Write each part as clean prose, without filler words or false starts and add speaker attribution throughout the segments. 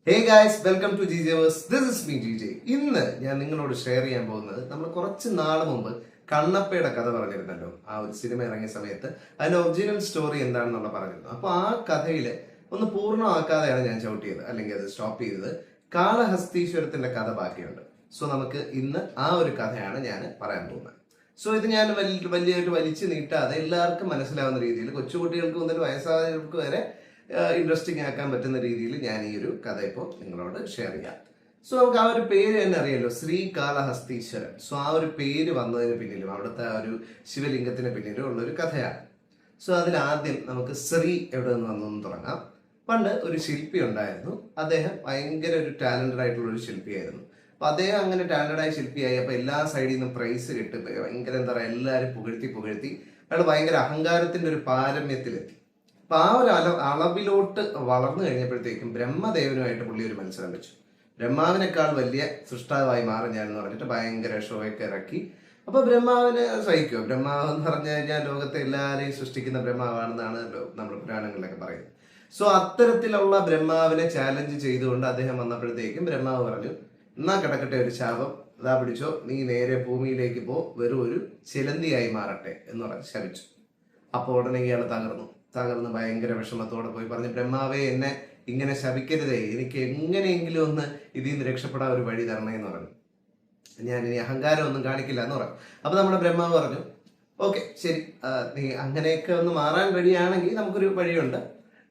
Speaker 1: Hey guys, welcome to ജിജേവേഴ്സ്. This is me GJ. ഇന്ന് ഞാൻ നിങ്ങളോട് ഷെയർ ചെയ്യാൻ പോകുന്നത് നമ്മൾ കുറച്ച് നാൾ മുമ്പ് കണ്ണപ്പയുടെ കഥ പറഞ്ഞിരുന്നല്ലോ. ആ ഒരു സിനിമ ഇറങ്ങിയ സമയത്ത് അതിന്റെ ഒറിജിനൽ സ്റ്റോറി എന്താണെന്നുള്ള പറഞ്ഞിരുന്നു. അപ്പോൾ ആ കഥയിൽ ഒന്ന് പൂർണ്ണമാക്കാതെയാണ് ഞാൻ ചവിട്ടിയത്, അല്ലെങ്കിൽ അത് സ്റ്റോപ്പ് ചെയ്തത്. കാളഹസ്തീശ്വരത്തിന്റെ കഥ ബാക്കിയുണ്ട്. സോ നമുക്ക് ഇന്ന് ആ ഒരു കഥയാണ് ഞാൻ പറയാൻ പോകുന്നത്. സോ ഇത് ഞാൻ വലിയൊരു വലിച്ചു നീട്ടാതെ എല്ലാവർക്കും മനസ്സിലാവുന്ന രീതിയിൽ, കൊച്ചുകുട്ടികൾക്ക് മുതൽ വയസ്സായവർക്ക് വരെ ഇൻട്രസ്റ്റിംഗ് ആക്കാൻ പറ്റുന്ന രീതിയിൽ ഞാൻ ഈ ഒരു കഥ ഇപ്പോൾ നിങ്ങളോട് ഷെയർ ചെയ്യാം. സോ നമുക്ക് ആ ഒരു പേര് തന്നെ അറിയാലോ, ശ്രീകാളഹസ്തീശ്വരൻ. സോ ആ ഒരു പേര് വന്നതിന് പിന്നിലും അവിടുത്തെ ആ ഒരു ശിവലിംഗത്തിന് പിന്നിലും ഉള്ള ഒരു കഥയാണ്. സോ അതിലാദ്യം നമുക്ക് ശ്രീ എവിടെ നിന്ന് വന്നെന്ന് തുടങ്ങാം. പണ്ട് ഒരു ശില്പി ഉണ്ടായിരുന്നു. അദ്ദേഹം ഭയങ്കര ഒരു ടാലന്റഡ് ആയിട്ടുള്ള ഒരു ശില്പിയായിരുന്നു. അപ്പൊ അദ്ദേഹം അങ്ങനെ ടാലന്റഡ് ആയ ശില്പിയായി. അപ്പൊ എല്ലാ സൈഡിൽ നിന്നും പ്രൈസ് കിട്ടും. ഭയങ്കര എന്താ പറയുക, എല്ലാവരും പുകഴ്ത്തി അയാൾ ഭയങ്കര അഹങ്കാരത്തിന്റെ ഒരു പാരമ്യത്തിലെത്തി. അപ്പൊ ആ ഒരു അളവിലോട്ട് വളർന്നു കഴിഞ്ഞപ്പോഴത്തേക്കും ബ്രഹ്മദേവനുമായിട്ട് പുള്ളി ഒരു മത്സരം വെച്ചു. ബ്രഹ്മാവിനേക്കാൾ വലിയ സൃഷ്ടാവായി മാറി ഞാൻ എന്ന് പറഞ്ഞിട്ട് ഭയങ്കര ഷോയൊക്കെ ഇറക്കി. അപ്പൊ ബ്രഹ്മാവിന് സഹിക്കുമോ? ബ്രഹ്മാവ് എന്ന് പറഞ്ഞു കഴിഞ്ഞാൽ ലോകത്തെ എല്ലാവരെയും സൃഷ്ടിക്കുന്ന ബ്രഹ്മാവാണെന്നാണ് നമ്മുടെ പുരാണങ്ങളിലൊക്കെ പറയുന്നത്. സോ അത്തരത്തിലുള്ള ബ്രഹ്മാവിനെ ചാലഞ്ച് ചെയ്തുകൊണ്ട് അദ്ദേഹം വന്നപ്പോഴത്തേക്കും ബ്രഹ്മാവ് പറഞ്ഞു, എന്നാ കിടക്കട്ടെ ഒരു ശാപം, ഇതാ പിടിച്ചോ, നീ നേരെ ഭൂമിയിലേക്ക് പോ, വെറും ഒരു ചിലന്തിയായി മാറട്ടെ എന്ന് പറഞ്ഞ് ശപിച്ചു. അപ്പോൾ ഉടനെ ഇയാൾ തകർന്ന് ഭയങ്കര വിഷമത്തോടെ പോയി പറഞ്ഞു, ബ്രഹ്മാവേ, എന്നെ ഇങ്ങനെ ശപിക്കരുതേ, എനിക്ക് എങ്ങനെയെങ്കിലും ഒന്ന് ഇതിൽ നിന്ന് രക്ഷപ്പെടാൻ ഒരു വഴി തരണേ എന്ന് പറഞ്ഞു. ഞാൻ ഇനി അഹങ്കാരം ഒന്നും കാണിക്കില്ല എന്ന് പറഞ്ഞു. അപ്പൊ നമ്മുടെ ബ്രഹ്മാവ് പറഞ്ഞു, ഓക്കെ ശരി, നീ അങ്ങനെയൊക്കെ ഒന്ന് മാറാൻ വഴിയാണെങ്കിൽ നമുക്കൊരു വഴിയുണ്ട്.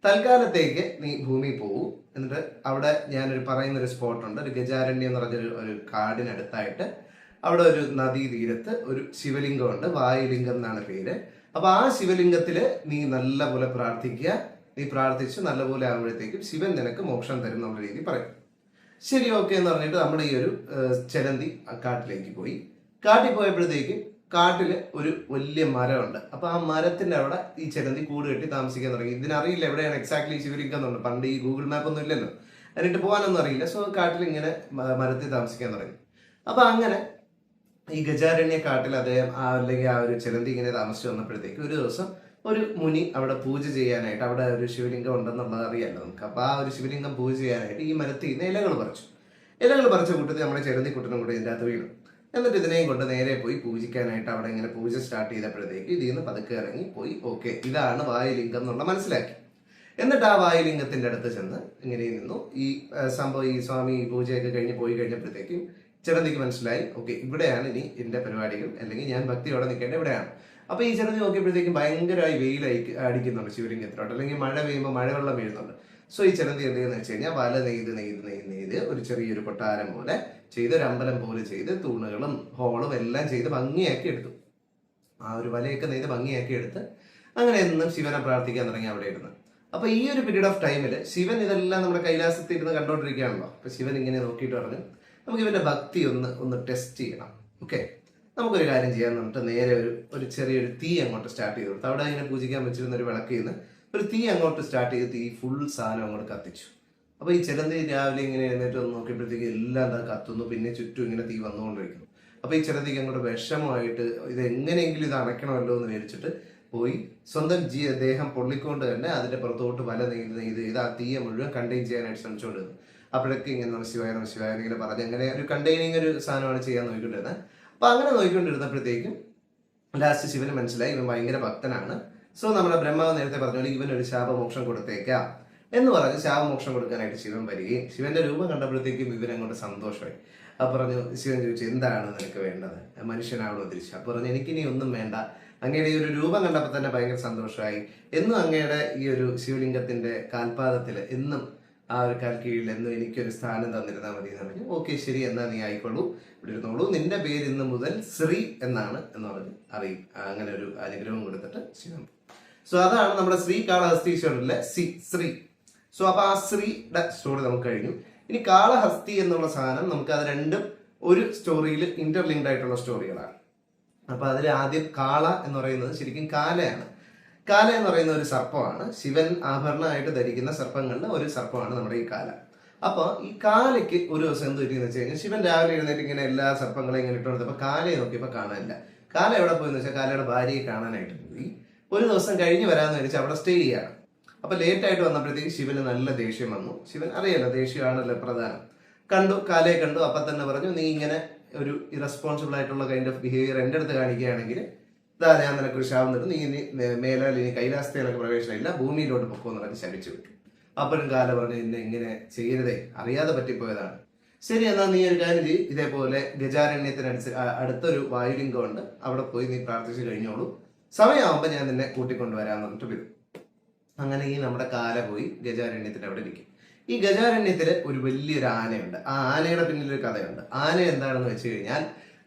Speaker 1: തൽക്കാലത്തേക്ക് നീ ഭൂമി പോകൂ. എന്നിട്ട് അവിടെ ഞാനൊരു പറയുന്നൊരു സ്പോട്ടുണ്ട്, ഒരു ഗജാരണ്യം എന്ന് പറഞ്ഞൊരു കാടിനടുത്തായിട്ട് അവിടെ ഒരു നദീ തീരത്ത് ഒരു ശിവലിംഗമുണ്ട്. വായുലിംഗം എന്നാണ് പേര്. അപ്പൊ ആ ശിവലിംഗത്തില് നീ നല്ലപോലെ പ്രാർത്ഥിക്കുക. നീ പ്രാർത്ഥിച്ച് നല്ലപോലെ ആകുമ്പോഴത്തേക്കും ശിവൻ നിനക്ക് മോക്ഷം തരും എന്നുള്ള രീതി പറയും. ശരി, ഓക്കെ എന്ന് പറഞ്ഞിട്ട് നമ്മുടെ ഈ ഒരു ചിലന്തി കാട്ടിലേക്ക് പോയി. കാട്ടിൽ പോയപ്പോഴത്തേക്കും കാട്ടില് ഒരു വലിയ മരമുണ്ട്. അപ്പൊ ആ മരത്തിന്റെ അവിടെ ഈ ചിലന്തി കൂട് കെട്ടി താമസിക്കാൻ തുടങ്ങി. ഇതിനറിയില്ല എവിടെയാണ് എക്സാക്ട്ലി ശിവലിംഗം എന്നുണ്ട്. പണ്ട് ഈ ഗൂഗിൾ മാപ്പ് ഒന്നും ഇല്ലല്ലോ, എന്നിട്ട് പോകാനൊന്നും അറിയില്ല. സോ കാട്ടിൽ ഇങ്ങനെ മരത്തിൽ താമസിക്കാൻ തുടങ്ങി. അപ്പൊ അങ്ങനെ ഈ ഗജാരണ്യ കാട്ടിൽ അദ്ദേഹം അല്ലെങ്കിൽ ആ ഒരു ചിലന്തി ഇങ്ങനെ താമസിച്ച് വന്നപ്പോഴത്തേക്ക് ഒരു ദിവസം ഒരു മുനി അവിടെ പൂജ ചെയ്യാനായിട്ട്, അവിടെ ഒരു ശിവലിംഗം ഉണ്ടെന്നുള്ളത് അറിയാമല്ലോ നമുക്ക്. അപ്പൊ ആ ഒരു ശിവലിംഗം പൂജ ചെയ്യാനായിട്ട് ഈ മരത്തിൽ നിന്ന് ഇലകൾ പറിച്ച കൂട്ടത്തിൽ നമ്മുടെ ചിലന്തി കുട്ടനും കൂടെ ഇതിൻ്റെ അകത്ത് വീണു. എന്നിട്ട് ഇതിനെയും കൊണ്ട് നേരെ പോയി പൂജിക്കാനായിട്ട് അവിടെ ഇങ്ങനെ പൂജ സ്റ്റാർട്ട് ചെയ്തപ്പോഴത്തേക്ക് ഇതിൽ നിന്ന് പതുക്കെ ഇറങ്ങി പോയി. ഓക്കെ, ഇതാണ് വായുലിംഗം എന്നുള്ള മനസ്സിലാക്കി. എന്നിട്ട് ആ വായുലിംഗത്തിന്റെ അടുത്ത് ചെന്ന് ഇങ്ങനെ നിന്നു. ഈ സംഭവം ഈ സ്വാമി പൂജയൊക്കെ പോയി കഴിഞ്ഞപ്പോഴത്തേക്കും ചിലന്തിക്ക് മനസ്സിലായി, ഓക്കെ, ഇവിടെയാണ് ഇനി എന്റെ പരിപാടികൾ, അല്ലെങ്കിൽ ഞാൻ ഭക്തിയോടെ നിൽക്കേണ്ട ഇവിടെയാണ്. അപ്പൊ ഈ ചിലന്തി നോക്കിയപ്പോഴത്തേക്കും ഭയങ്കരമായി വെയിൽ അടിക്കുന്നുണ്ട് ശിവലിംഗത്തിലോട്ട്, അല്ലെങ്കിൽ മഴ പെയ്യുമ്പോൾ മഴവെള്ളം വീഴുന്നുണ്ട്. സോ ഈ ചിലന്തി എന്ത് ചെയ്യുന്ന വെച്ച് കഴിഞ്ഞാൽ വല നെയ്ത് ഒരു ചെറിയൊരു കൊട്ടാരം പോലെ ചെയ്ത്, ഒരു അമ്പലം പോലെ ചെയ്ത്, തൂണുകളും ഹോളും എല്ലാം ചെയ്ത് ഭംഗിയാക്കി എടുത്തു. ആ ഒരു വലയൊക്കെ നെയ്ത് ഭംഗിയാക്കി എടുത്ത് അങ്ങനെ എന്നും ശിവനെ പ്രാർത്ഥിക്കാൻ തുടങ്ങി അവിടെ ഇരുന്ന്. അപ്പൊ ഈ ഒരു പീരീഡ് ഓഫ് ടൈമിൽ ശിവൻ ഇതെല്ലാം നമ്മുടെ കൈലാസത്തിൽ ഇരുന്ന് കണ്ടോണ്ടിരിക്കുകയാണല്ലോ. അപ്പൊ ശിവൻ ഇങ്ങനെ നോക്കിയിട്ട് പറഞ്ഞു, നമുക്ക് ഇവന്റെ ഭക്തി ഒന്ന് ടെസ്റ്റ് ചെയ്യണം. ഓക്കെ, നമുക്കൊരു കാര്യം ചെയ്യാന്ന് പറഞ്ഞിട്ട് നേരെ ഒരു ചെറിയൊരു തീ അങ്ങോട്ട് സ്റ്റാർട്ട് ചെയ്ത് കൊടുത്തു. അവിടെ ഇങ്ങനെ പൂജിക്കാൻ വെച്ചിരുന്ന ഒരു വിളക്കിൽ നിന്ന് ഒരു തീ അങ്ങോട്ട് സ്റ്റാർട്ട് ചെയ്ത് തീ ഫുൾ സാധനം അങ്ങോട്ട് കത്തിച്ചു. അപ്പൊ ഈ ചിലന്തി രാവിലെ ഇങ്ങനെ എഴുന്നേറ്റ് വന്ന് നോക്കിയപ്പോഴത്തേക്ക് എല്ലാം എന്താ കത്തുന്നു, പിന്നെ ചുറ്റും ഇങ്ങനെ തീ വന്നുകൊണ്ടിരിക്കുന്നു. അപ്പൊ ഈ ചിലന്തിക്ക് അങ്ങോട്ട് വിഷമമായിട്ട് ഇത് എങ്ങനെയെങ്കിലും ഇത് അണയ്ക്കണമല്ലോ എന്ന് വിചാരിച്ചിട്ട് പോയി സ്വന്തം ദേഹം പൊള്ളിക്കൊണ്ട് തന്നെ അതിന്റെ പുറത്തോട്ട് വല നെയ്ത് ഇത് ആ തീയെ മുഴുവൻ കണ്ടെയ്ൻ ചെയ്യാനായിട്ട് ശ്രമിച്ചുകൊണ്ടിരുന്നു. അപ്പോഴൊക്കെ ഇങ്ങനെ നമശിവായ ഇങ്ങനെ പറഞ്ഞ് അങ്ങനെ ഒരു കണ്ടെയ്നിങ് ഒരു സാധനമാണ് ചെയ്യാൻ നോക്കിക്കൊണ്ടിരുന്നത്. അപ്പൊ അങ്ങനെ നോക്കിക്കൊണ്ടിരുന്നപ്പോഴത്തേക്കും ലാസ്റ്റ് ശിവന് മനസ്സിലായി ഇവൻ ഭയങ്കര ഭക്തനാണ്. സോ നമ്മുടെ ബ്രഹ്മാവ് നേരത്തെ പറഞ്ഞ പോലെ ഇവൻ ഒരു ശാപമോക്ഷം കൊടുത്തേക്കാം എന്ന് പറഞ്ഞ് ശാപമോക്ഷം കൊടുക്കാനായിട്ട് ശിവൻ വരികയും ശിവന്റെ രൂപം കണ്ടപ്പോഴത്തേക്കും ഇവൻ അങ്ങോട്ട് സന്തോഷമായി. അപ്പൊ പറഞ്ഞു, ശിവൻ ചോദിച്ചു, എന്താണ് നിനക്ക് വേണ്ടത്? മനുഷ്യനാണോ തിരിച്ചു? അപ്പൊ പറഞ്ഞു, എനിക്കിനി ഒന്നും വേണ്ട, അങ്ങയുടെ ഈ ഒരു രൂപം കണ്ടപ്പോൾ തന്നെ ഭയങ്കര സന്തോഷമായി. എന്നും അങ്ങയുടെ ഈ ഒരു ശിവലിംഗത്തിന്റെ കാൽപാദത്തിൽ എന്നും ആ ഒരു കാൽക്കീഴിൽ എന്നും എനിക്കൊരു സ്ഥാനം തന്നിരുന്നാൽ മതി എന്ന് പറഞ്ഞു. ഓക്കെ ശരി, എന്നാ നീ ആയിക്കോളൂ, ഇവിടെ ഇരുന്നോളൂ, നിന്റെ പേര് ഇന്ന് മുതൽ ശ്രീ എന്നാണ് എന്ന് പറഞ്ഞ് അറിയും. അങ്ങനെ ഒരു അനുഗ്രഹം കൊടുത്തിട്ട് ശിവൻ. സോ അതാണ് നമ്മുടെ ശ്രീകാളഹസ്തീശ്വരനിലെ ശ്രീ. സോ അപ്പൊ ആ ശ്രീയുടെ സ്റ്റോറി നമുക്ക് കഴിഞ്ഞു. ഇനി കാളഹസ്തി എന്നുള്ള സാധനം നമുക്ക് അത് രണ്ടും ഒരു സ്റ്റോറിയിൽ ഇന്റർലിങ്ക്ഡ് ആയിട്ടുള്ള സ്റ്റോറികളാണ്. അപ്പൊ അതിൽ ആദ്യം കാള എന്ന് പറയുന്നത് ശരിക്കും കാലയാണ്. കാല എന്ന് പറയുന്ന ഒരു സർപ്പമാണ്. ശിവൻ ആഭരണമായിട്ട് ധരിക്കുന്ന സർപ്പങ്ങളുടെ ഒരു സർപ്പമാണ് നമ്മുടെ ഈ കാല. അപ്പൊ ഈ കാലയ്ക്ക് ഒരു ദിവസം എന്ത് പറ്റിയെന്ന് വെച്ച് കഴിഞ്ഞാൽ ശിവൻ രാവിലെ എഴുന്നേറ്റ് ഇങ്ങനെ എല്ലാ സർപ്പങ്ങളെയും ഇങ്ങനെ ഇട്ട് കൊടുത്തപ്പോൾ കാലയെ നോക്കിയപ്പോൾ കാണാനില്ല. കാല എവിടെ പോയെന്ന് വെച്ചാൽ കാലയുടെ ഭാര്യയെ കാണാനായിട്ട് പോയി. ഒരു ദിവസം കഴിഞ്ഞ് വരാമെന്ന് വെച്ചാൽ അവിടെ സ്റ്റേ ചെയ്യാണ്. അപ്പൊ ലേറ്റ് ആയിട്ട് വന്നപ്പോഴത്തേക്ക് ശിവന് നല്ല ദേഷ്യം വന്നു. ശിവൻ അറിയാലോ, ദേഷ്യമാണല്ലോ പ്രധാനം. കണ്ടു, കാലയെ കണ്ടു. അപ്പൊ തന്നെ പറഞ്ഞു, നീ ഇങ്ങനെ ഒരു ഇറസ്പോൺസിബിൾ ആയിട്ടുള്ള കൈൻഡ് ഓഫ് ബിഹേവിയർ എൻ്റെ അടുത്ത് കാണിക്കുകയാണെങ്കിൽ ഞാൻ നിനക്കൊരു ശാപം തരും, നീ ഇനി മേലാൽ ഇനി കൈലാസത്തിലൊക്കെ പ്രവേശനമില്ല, ഭൂമിയിലോട്ട് പൊക്കുമെന്ന് പറഞ്ഞ് ശപിച്ചു വിട്ടു. അപ്പോഴും കാല പറഞ്ഞു, എന്നെ ഇങ്ങനെ ചെയ്യരുതേ, അറിയാതെ പറ്റിപ്പോയതാണ്. ശരി, എന്നാൽ നീ ഒരു കാര്യം ചെയ്യും, ഇതേപോലെ അടുത്തൊരു വായുലിംഗം ഉണ്ട്, അവിടെ പോയി നീ പ്രാർത്ഥിച്ചു കഴിഞ്ഞോളൂ, സമയമാകുമ്പോൾ ഞാൻ നിന്നെ കൂട്ടിക്കൊണ്ടുവരാന്ന് പറഞ്ഞിട്ട് വരും. അങ്ങനെ ഈ നമ്മുടെ കാല പോയി ഗജാരണ്യത്തിന്റെ അവിടെ ഇരിക്കും. ഈ ഗജാരണ്യത്തില് ഒരു വലിയൊരു ആനയുണ്ട്. ആ ആനയുടെ പിന്നിലൊരു കഥയുണ്ട്. ആന എന്താണെന്ന് വെച്ച് കഴിഞ്ഞാൽ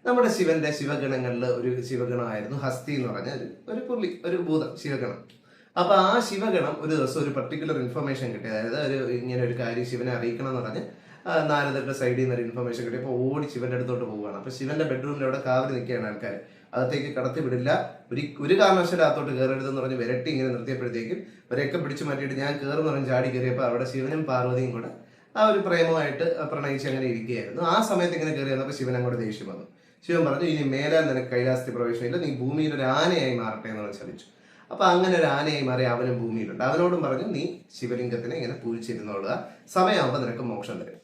Speaker 1: നമ്മുടെ ശിവന്റെ ശിവഗണങ്ങളിൽ ഒരു ശിവഗണമായിരുന്നു ഹസ്തി എന്ന് പറഞ്ഞ ഒരു പുള്ളി, ഒരു ഭൂതം, ശിവഗണം. അപ്പൊ ആ ശിവഗണം ഒരു ദിവസം ഒരു പർട്ടിക്കുലർ ഇൻഫർമേഷൻ കിട്ടി, അതായത് ഇങ്ങനെ ഒരു കാര്യം ശിവനെ അറിയിക്കണം എന്ന് പറഞ്ഞ് നാരദരുടെ സൈഡിൽ നിന്ന് ഒരു ഇൻഫർമേഷൻ കിട്ടിയപ്പോൾ ഓടി ശിവന്റെ അടുത്തോട്ട് പോവുകയാണ്. അപ്പൊ ശിവന്റെ ബെഡ്റൂമിന്റെ അവിടെ കാവൽ നിൽക്കുകയാണ് ആൾക്കാർ. അകത്തേക്ക് കടത്തി വിടില്ല, ഒരു കാരണവശാലും അകത്തോട്ട് കയറരുതെന്ന് പറഞ്ഞ് വിരട്ടി ഇങ്ങനെ നിർത്തിയപ്പോഴത്തേക്കും ഇവരെയൊക്കെ പിടിച്ചു മാറ്റിയിട്ട് ഞാൻ കയറുന്ന പറഞ്ഞ് ചാടി കയറിയപ്പോൾ അവിടെ ശിവനും പാർവതിയും കൂടെ ആ ഒരു പ്രേമമായിട്ട് പ്രണയിച്ച് അങ്ങനെ ഇരിക്കുകയായിരുന്നു. ആ സമയത്ത് ഇങ്ങനെ കയറി വന്നപ്പോൾ ശിവൻ അങ്ങോട്ട് ദേഷ്യം വന്നു. ശിവൻ പറഞ്ഞു, ഇനി മേലാൽ നിനക്ക് കൈലാസത്തിൽ പ്രവേശനമില്ല, നീ ഭൂമിയിൽ ഒരു ആനയായി മാറട്ടെ എന്ന് പറഞ്ഞ് ശപിച്ചു. അപ്പൊ അങ്ങനെ ഒരു ആനയായി മാറി അവനും ഭൂമിയിലുണ്ട്. അവനോടും പറഞ്ഞു, നീ ശിവലിംഗത്തിനെ ഇങ്ങനെ പൂജിച്ചിരുന്നോളുക, സമയമാകുമ്പോൾ നിനക്ക് മോക്ഷം തരും.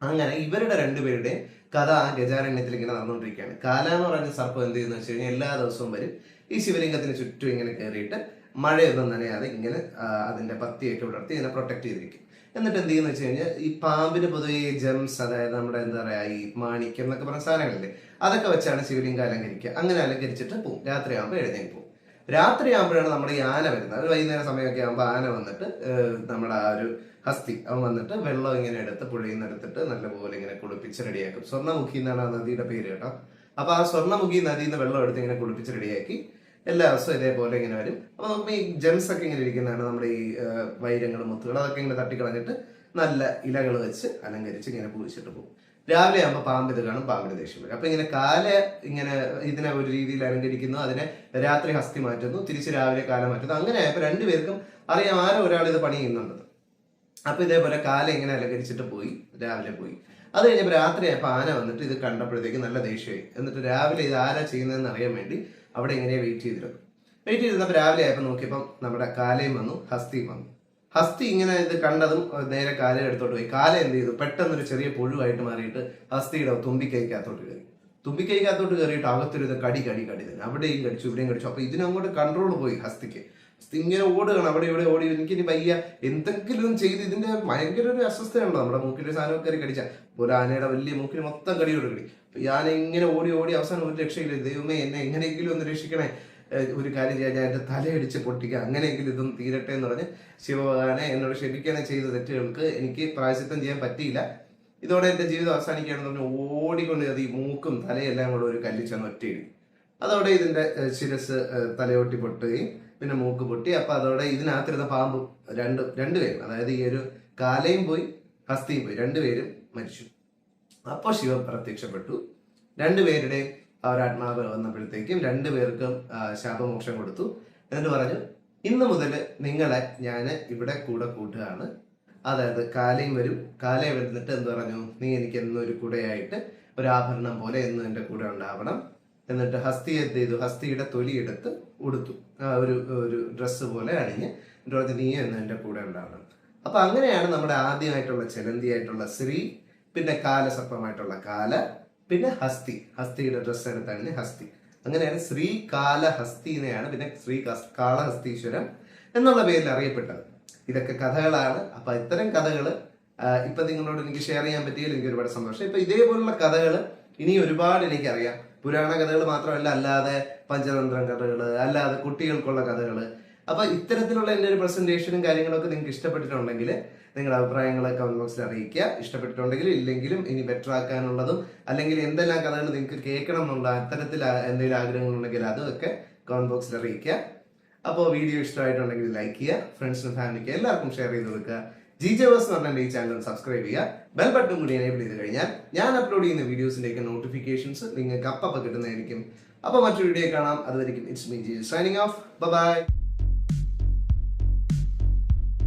Speaker 1: അങ്ങനെ ഇവരുടെ രണ്ടുപേരുടെ കഥ ആ ഗജാരണ്യത്തിൽ ഇങ്ങനെ നടന്നുകൊണ്ടിരിക്കുകയാണ്. കാല എന്ന് പറയുന്ന സർപ്പം എന്ത് ചെയ്യുന്ന വെച്ച് കഴിഞ്ഞാൽ എല്ലാ ദിവസവും വരും ഈ ശിവലിംഗത്തിന് ചുറ്റും ഇങ്ങനെ കയറിയിട്ട് മഴയൊന്നും നനയാതെ ഇങ്ങനെ അതിന്റെ പത്തിയൊക്കെ വിടർത്തി ഇതിനെ പ്രൊട്ടക്ട് ചെയ്തിരിക്കും. എന്നിട്ട് എന്ത് ചെയ്യുന്ന വെച്ച് കഴിഞ്ഞാൽ ഈ പാമ്പിന് പൊതുവെ ജെംസ്, അതായത് നമ്മുടെ എന്താ പറയാ ഈ മാണിക്യം എന്നൊക്കെ പറഞ്ഞ സാധനങ്ങളില്ലേ, അതൊക്കെ വെച്ചാണ് ശിവലിംഗം അലങ്കരിക്കുക. അങ്ങനെ അലങ്കരിച്ചിട്ട് പോകും. രാത്രിയാകുമ്പോൾ എഴുന്നേറ്റ് പോകും. രാത്രിയാകുമ്പോഴാണ് നമ്മുടെ ഈ ആന വരുന്നത്. അത് വൈകുന്നേരം സമയമൊക്കെ ആകുമ്പോൾ ആന വന്നിട്ട് നമ്മുടെ ആ ഒരു ഹസ്തി അവൻ വന്നിട്ട് വെള്ളം ഇങ്ങനെ എടുത്ത് പുഴയിൽ നിന്ന് എടുത്തിട്ട് നല്ലപോലെ ഇങ്ങനെ കുളിപ്പിച്ച് റെഡിയാക്കും. സ്വർണ്ണമുഖി എന്നാണ് ആ നദിയുടെ പേര് കേട്ടോ. അപ്പൊ ആ സ്വർണ്ണമുഖി നദിയിൽ നിന്ന് വെള്ളം എടുത്ത് ഇങ്ങനെ കുളിപ്പിച്ച് റെഡിയാക്കി എല്ലാ ദിവസവും ഇതേപോലെ ഇങ്ങനെ വരും. അപ്പൊ നമുക്ക് ഈ ജെംസ് ഒക്കെ ഇങ്ങനെ ഇരിക്കുന്നതാണ്, നമ്മുടെ ഈ വൈരങ്ങളും മുത്തുകളും അതൊക്കെ ഇങ്ങനെ തട്ടിക്കളഞ്ഞിട്ട് നല്ല ഇലകൾ വെച്ച് അലങ്കരിച്ച് ഇങ്ങനെ പൂജിച്ചിട്ട് പോകും. രാവിലെ ആകുമ്പോൾ പാമ്പ് ഇത് കാണും, പാമ്പിന് ദേഷ്യം വരും. അപ്പൊ ഇങ്ങനെ കാല ഇങ്ങനെ ഇതിനെ ഒരു രീതിയിൽ അലങ്കരിക്കുന്നു, അതിനെ രാത്രി ഹസ്തി മാറ്റുന്നു, തിരിച്ച് രാവിലെ കാല മാറ്റുന്നു. അങ്ങനെ ആയപ്പോൾ രണ്ടുപേർക്കും അറിയാം ആരോ ഒരാൾ ഇത് പണി ചെയ്യുന്നുണ്ട്. അപ്പൊ ഇതേപോലെ കാല ഇങ്ങനെ അലങ്കരിച്ചിട്ട് പോയി, രാവിലെ പോയി. അത് കഴിഞ്ഞപ്പോൾ രാത്രിയായപ്പോൾ ആന വന്നിട്ട് ഇത് കണ്ടപ്പോഴത്തേക്ക് നല്ല ദേഷ്യമായി. എന്നിട്ട് രാവിലെ ഇത് ആരാ ചെയ്യുന്നതെന്ന് അറിയാൻ വേണ്ടി അവിടെ ഇങ്ങനെ വെയിറ്റ് ചെയ്തിരുന്നപ്പോൾ രാവിലെ ആയപ്പോൾ നോക്കിയപ്പം നമ്മുടെ കാലയും വന്നു, ഹസ്തിയും വന്നു. ഹസ്തി ഇങ്ങനെ ഇത് കണ്ടതും നേരെ കാലയുടെ അടുത്തോട്ട് പോയി. കാല എന്ത് ചെയ്തു, പെട്ടെന്നൊരു ചെറിയ പുഴുവായിട്ട് മാറിയിട്ട് ഹസ്തിയുടെ തുമ്പിക്കൈക്കകത്തോട്ട് കയറിയിട്ട് അകത്തൊരു കടി തന്നെ, അവിടെയും കടിച്ചു ഇവിടെയും കടിച്ചു. അപ്പൊ ഇതിനങ്ങോട്ട് കൺട്രോൾ പോയി ഹസ്തിക്ക്. ഇങ്ങനെ ഓടുകയാണ്, അവിടെ ഇവിടെ ഓടി, എനിക്കിനി വയ്യ, എന്തെങ്കിലും ചെയ്ത് ഇതിന്റെ ഭയങ്കര ഒരു അസ്വസ്ഥയുണ്ടോ, നമ്മുടെ മൂക്കിന്റെ സാധനം കയറി കടിച്ച ഒരു ആനയുടെ വലിയ മൂക്കിന് മൊത്തം കടിയോട് കടി. ആന ഇങ്ങനെ ഓടി അവസാനം ഒരു രക്ഷയില്ല. ദൈവമേ, എന്നെ എങ്ങനെയെങ്കിലും ഒന്ന് രക്ഷിക്കണേ, ഒരു കാര്യം ചെയ്യാൻ, ഞാൻ എന്റെ തലയടിച്ച് പൊട്ടിക്കുക, അങ്ങനെയെങ്കിലും ഇതൊന്നും തീരട്ടെ എന്ന് പറഞ്ഞ് ശിവഭഗവാനെ എന്നോട് ക്ഷമിക്കണേ, ചെയ്ത തെറ്റുകൾക്ക് എനിക്ക് പ്രായശ്ചിത്തം ചെയ്യാൻ പറ്റിയില്ല, ഇതോടെ എന്റെ ജീവിതം അവസാനിക്കുകയാണെന്ന് പറഞ്ഞ് ഓടിക്കൊണ്ട് അത് ഈ മൂക്കും തലയെല്ലാം കൂടെ ഒരു കല്ലിച്ചെന്ന് ഒറ്റയിടി. അതോടെ ഇതിന്റെ ശിരസ് തലയൊട്ടി പൊട്ടുകയും പിന്നെ മൂക്ക് പൊട്ടി. അപ്പൊ അതോടെ ഇതിനകത്തിരുന്ന പാമ്പും രണ്ടുപേരും, അതായത് ഈ ഒരു കാലയും പോയി ഹസ്തിയും പോയി, രണ്ടുപേരും മരിച്ചു. അപ്പോൾ ശിവൻ പ്രത്യക്ഷപ്പെട്ടു. രണ്ടുപേരുടെയും ആ ഒരു ആത്മാവ് വന്നപ്പോഴത്തേക്കും രണ്ടുപേർക്കും ശാപമോക്ഷം കൊടുത്തു. എന്നിട്ട് പറഞ്ഞു, ഇന്ന് മുതൽ നിങ്ങളെ ഞാൻ ഇവിടെ കൂടെ കൂട്ടുകയാണ്. അതായത് കാലയും വരും, കാലയെ വരുന്നിട്ട് എന്ത് പറഞ്ഞു, നീ എനിക്ക് എന്നും ഒരു കൂടെയായിട്ട് ഒരു ആഭരണം പോലെ എന്നും എൻ്റെ കൂടെ ഉണ്ടാവണം. എന്നിട്ട് ഹസ്തി എന്ത് ചെയ്തു, ഹസ്തിയുടെ തൊലി എടുത്ത് ഉടുത്തു, ഒരു ഡ്രസ്സ് പോലെ അണിഞ്ഞ് എന്നിട്ട് നീ എന്നും എൻ്റെ കൂടെ ഉണ്ടാവണം. അപ്പൊ അങ്ങനെയാണ് നമ്മുടെ ആദ്യമായിട്ടുള്ള ചെലന്തിയായിട്ടുള്ള ശ്രീ, പിന്നെ കാലസർപ്പമായിട്ടുള്ള കാല, പിന്നെ ഹസ്തിയുടെ ഡ്രസ്സ് എടുത്തണിഞ്ഞ് ഹസ്തി. അങ്ങനെയാണ് ശ്രീ കാല ഹസ്തിനെയാണ് പിന്നെ ശ്രീ കാളഹസ്തീശ്വരം എന്നുള്ള പേരിൽ അറിയപ്പെട്ടത്. ഇതൊക്കെ കഥകളാണ്. അപ്പൊ ഇത്തരം കഥകൾ ഇപ്പൊ നിങ്ങളോട് എനിക്ക് ഷെയർ ചെയ്യാൻ പറ്റിയതിൽ എനിക്ക് ഒരുപാട് സന്തോഷം. ഇപ്പൊ ഇതേപോലുള്ള കഥകൾ ഇനി ഒരുപാട് എനിക്കറിയാം. പുരാണ കഥകൾ മാത്രമല്ല, അല്ലാതെ പഞ്ചതന്ത്രം കഥകൾ, അല്ലാതെ കുട്ടികൾക്കുള്ള കഥകൾ. അപ്പൊ ഇത്തരത്തിലുള്ള എൻ്റെ ഒരു പ്രസന്റേഷനും കാര്യങ്ങളൊക്കെ നിങ്ങൾക്ക് ഇഷ്ടപ്പെട്ടിട്ടുണ്ടെങ്കിൽ നിങ്ങളുടെ അഭിപ്രായങ്ങളൊക്കെ കമന്റ് ബോക്സിൽ അറിയിക്കുക. ഇഷ്ടപ്പെട്ടിട്ടുണ്ടെങ്കിൽ ഇല്ലെങ്കിലും ഇനി ബെറ്റർ ആക്കാനുള്ളതും അല്ലെങ്കിൽ എന്തെല്ലാം കഥകൾ നിങ്ങൾക്ക് കേൾക്കണം എന്നുള്ള അത്തരത്തിൽ എന്തെങ്കിലും ആഗ്രഹങ്ങളുണ്ടെങ്കിൽ അതൊക്കെ കമന്റ് ബോക്സിൽ അറിയിക്കുക. അപ്പോൾ വീഡിയോ ഇഷ്ടമായിട്ടുണ്ടെങ്കിൽ ലൈക്ക് ചെയ്യുക, ഫ്രണ്ട്സിനും ഫാമിലിക്ക് എല്ലാവർക്കും ഷെയർ ചെയ്ത് കൊടുക്കുക. GJverse എന്ന് പറഞ്ഞ ഈ ചാനൽ സബ്സ്ക്രൈബ് ചെയ്യുക. ബെൽ ബട്ടൺ കൂടി എനേബിൾ ചെയ്ത് കഴിഞ്ഞാൽ ഞാൻ അപ്ലോഡ് ചെയ്യുന്ന വീഡിയോസിൻ്റെയൊക്കെ നോട്ടിഫിക്കേഷൻസ് നിങ്ങൾക്ക് അപ്പം കിട്ടുന്നതായിരിക്കും. അപ്പോൾ മറ്റൊരു വീഡിയോ കാണാം. അതുവരെയും it's me G signing off. By.